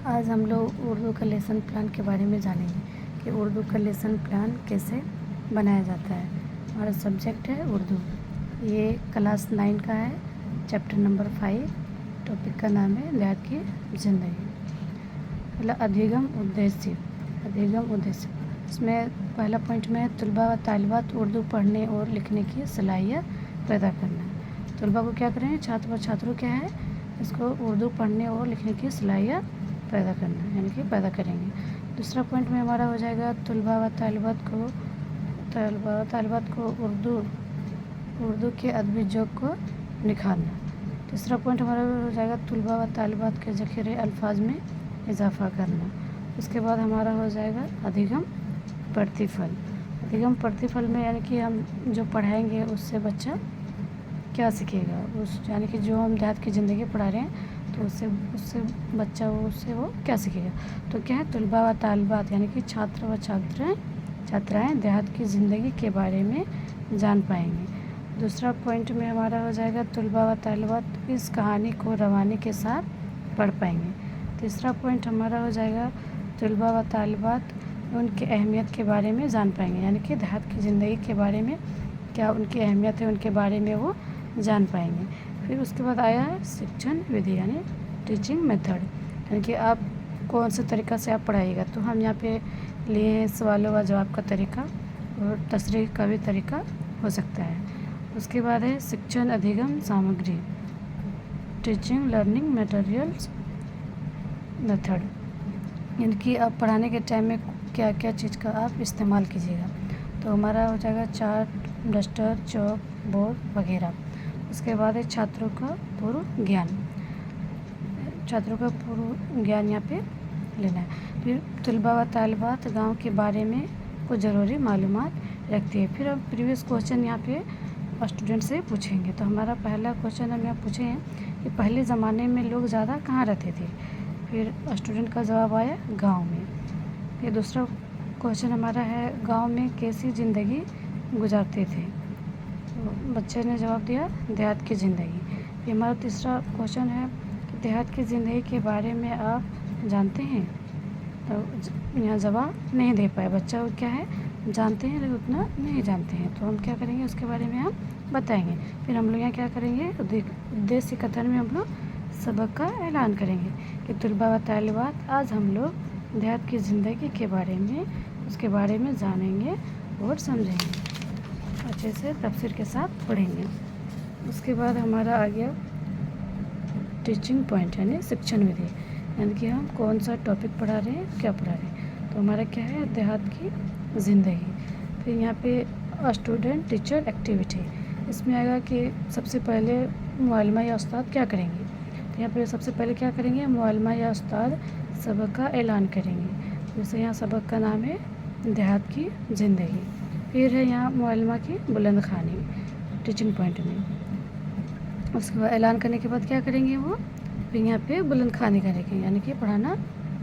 آج ہم لوگ اردو کا لیسن پلان کے بارے میں جانیں گے کہ اردو کا لیسن پلان کیسے بنایا جاتا ہے۔ ہمارا سبجیکٹ ہے اردو، یہ کلاس 9 کا ہے، چیپٹر نمبر 5، ٹاپک کا نام ہے دیہات کی زندگی۔ پہلا ادھیگم ادیشیہ، اس میں پہلا پوائنٹ میں ہے طلباء و طالبات اردو پڑھنے اور لکھنے کی صلاحیت پیدا کرنا۔ طلباء کو کیا کریں، چھاتر و چھاتروں کیا ہے، اس کو اردو پڑھنے اور لکھنے کی صلاحیت پیدا کرنا، یعنی کہ پیدا کریں گے۔ دوسرا پوائنٹ میں ہمارا ہو جائے گا طلباء و طالبات کو اردو کے ادبی ذوق کو نکھارنا۔ تیسرا پوائنٹ ہمارا ہو جائے گا طلباء و طالبات کے ذخیرے الفاظ میں اضافہ کرنا۔ اس کے بعد ہمارا ہو جائے گا ادھیگم پرتیفل۔ ادھیگم پرتیفل میں یعنی کہ ہم جو پڑھائیں گے اس سے بچہ کیا سیکھے گا، یعنی کہ جو ہم دیہات کی زندگی پڑھا رہے ہیں تو اس سے بچہ وہ کیا سیکھے گا۔ تو کیا ہے، طلباء و طالبات یعنی کہ چھاتر و چھاترائیں دیہات کی زندگی کے بارے میں جان پائیں گے۔ دوسرا پوائنٹ میں ہمارا ہو جائے گا طلباء و طالبات اس کہانی کو روانی کے ساتھ پڑھ پائیں گے۔ تیسرا پوائنٹ ہمارا ہو جائے گا طلباء و طالبات ان کی اہمیت کے بارے میں جان پائیں گے، یعنی کہ دیہات کی زندگی کے بارے میں کیا ان کی اہمیت ہے، ان کے بارے میں وہ جان پائیں گے۔ پھر اس کے بعد آیا ہے شکشن ودھی، یعنی ٹیچنگ میتھڈ، یعنی کہ آپ کون سے طریقہ سے آپ پڑھائیے گا۔ تو ہم یہاں پہ لیے ہیں سوالوں و جواب کا طریقہ اور تشریح کا بھی طریقہ ہو سکتا ہے۔ اس کے بعد ہے شکشن ادھیگم سامگری، ٹیچنگ لرننگ میٹیریلز میتھڈ، یعنی کہ آپ پڑھانے کے ٹائم میں کیا کیا چیز کا آپ استعمال کیجیے گا۔ تو ہمارا ہو جائے گا چارٹ، ڈسٹر، چاک، بورڈ وغیرہ۔ اس کے بعد ہے چھاتروں کا پورو گیان یہاں پہ لینا ہے۔ پھر طلباء و طالبات گاؤں کے بارے میں کچھ ضروری معلومات رکھتی ہے۔ پھر ہم پریویس کویشچن یہاں پہ اسٹوڈنٹ سے پوچھیں گے۔ تو ہمارا پہلا کویشچن ہم یہاں پوچھے ہیں کہ پہلے زمانے میں لوگ زیادہ کہاں رہتے تھے۔ پھر اسٹوڈنٹ کا جواب آیا گاؤں میں۔ پھر دوسرا کویشچن ہمارا ہے گاؤں میں کیسی زندگی گزارتے تھے، تو بچے نے جواب دیا دیہات کی زندگی۔ پھر ہمارا تیسرا کویشچن ہے کہ دیہات کی زندگی کے بارے میں آپ جانتے ہیں، تو یہاں جواب نہیں دے پائے بچہ، وہ کیا ہے جانتے ہیں لیکن اتنا نہیں جانتے ہیں، تو ہم کیا کریں گے اس کے بارے میں ہم بتائیں گے۔ پھر ہم لوگ یہاں کیا کریں گے، ادیشیہ کتھن میں ہم لوگ سبق کا اعلان کریں گے کہ طلباء و طالبات آج ہم لوگ دیہات کی زندگی کے بارے میں اس کے بارے میں جانیں گے اور سمجھیں گے، اچھے سے تفسیر کے ساتھ پڑھیں گے۔ اس کے بعد ہمارا آ گیا ٹیچنگ پوائنٹ، یعنی شکشن ودھی، یعنی کہ ہم کون سا ٹاپک پڑھا رہے ہیں، کیا پڑھا رہے ہیں۔ تو ہمارا کیا ہے دیہات کی زندگی۔ پھر یہاں پہ اسٹوڈنٹ ٹیچر ایکٹیویٹی، اس میں آئے گا کہ سب سے پہلے معلمہ یا استاد کیا کریں گے۔ تو یہاں پہ سب سے پہلے کیا کریں گے، معلمہ یا استاد سبق کا اعلان کریں گے۔ جیسے یہاں سبق کا نام ہے دیہات کی زندگی۔ پھر ہے یہاں معلمہ کی بلند خوانی ٹیچنگ پوائنٹ میں۔ اس کے بعد اعلان کرنے کے بعد کیا کریں گے وہ، پھر یہاں پہ بلند خوانی کریں گے، یعنی کہ پڑھانا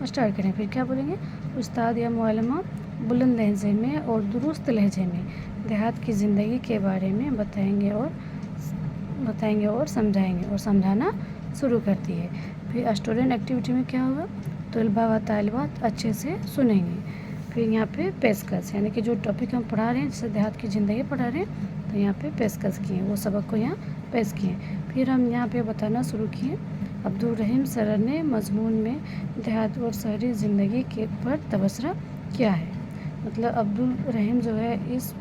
اسٹارٹ کریں۔ پھر کیا بولیں گے، استاد یا معلمہ بلند لہجے میں اور درست لہجے میں دیہات کی زندگی کے بارے میں بتائیں گے اور سمجھائیں گے اور سمجھانا شروع کرتی ہے۔ پھر اسٹوڈنٹ ایکٹیویٹی میں کیا ہوگا، طلباء و طالبات اچھے سے سنیں گے۔ پھر یہاں پہ پیشکش، یعنی کہ جو ٹاپک ہم پڑھا رہے ہیں، جیسے دیہات کی زندگی پڑھا رہے ہیں، تو یہاں پہ پیشکش کیے، وہ سبق کو یہاں پیش کیے۔ پھر ہم یہاں پہ بتانا شروع کیے عبدالرحیم سر نے مضمون میں دیہات اور شہری زندگی کے پر تبصرہ کیا ہے۔ مطلب عبدالرحیم جو ہے اس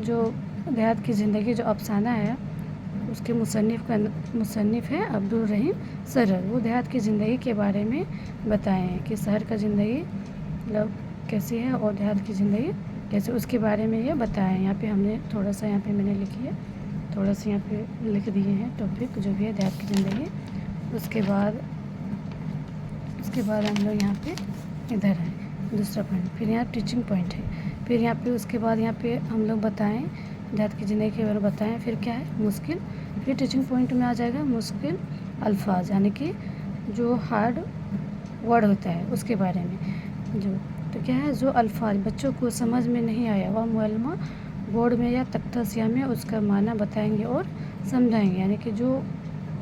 جو دیہات کی زندگی جو افسانہ ہے اس کے مصنف ہے عبدالرحیم سر، وہ دیہات کی زندگی کے بارے میں بتائے ہیں کہ شہر کا زندگی مطلب کیسی ہے اور دیہات کی زندگی کیسے، اس کے بارے میں یہ بتایا ہے۔ یہاں پہ ہم نے تھوڑا سا یہاں پہ میں نے لکھی ہے، تھوڑا سا یہاں پہ لکھ دیے ہیں ٹاپک جو بھی ہے دیہات کی زندگی۔ اس کے بعد ہم لوگ یہاں پہ ادھر ہیں دوسرا پوائنٹ۔ پھر یہاں ٹیچنگ پوائنٹ ہے۔ پھر یہاں پہ اس کے بعد یہاں پہ ہم لوگ بتائیں دیہات کی زندگی کے بارے میں بتائیں۔ پھر کیا ہے مشکل، پھر ٹیچنگ پوائنٹ میں آ جائے گا مشکل الفاظ، یعنی کہ جو ہارڈ ورڈ ہوتا ہے اس کے بارے میں تو کیا ہے جو الفاظ بچوں کو سمجھ میں نہیں آیا وہ معلمہ بورڈ میں یا تختہ سیاہ میں اس کا معنی بتائیں گے اور سمجھائیں گے، یعنی کہ جو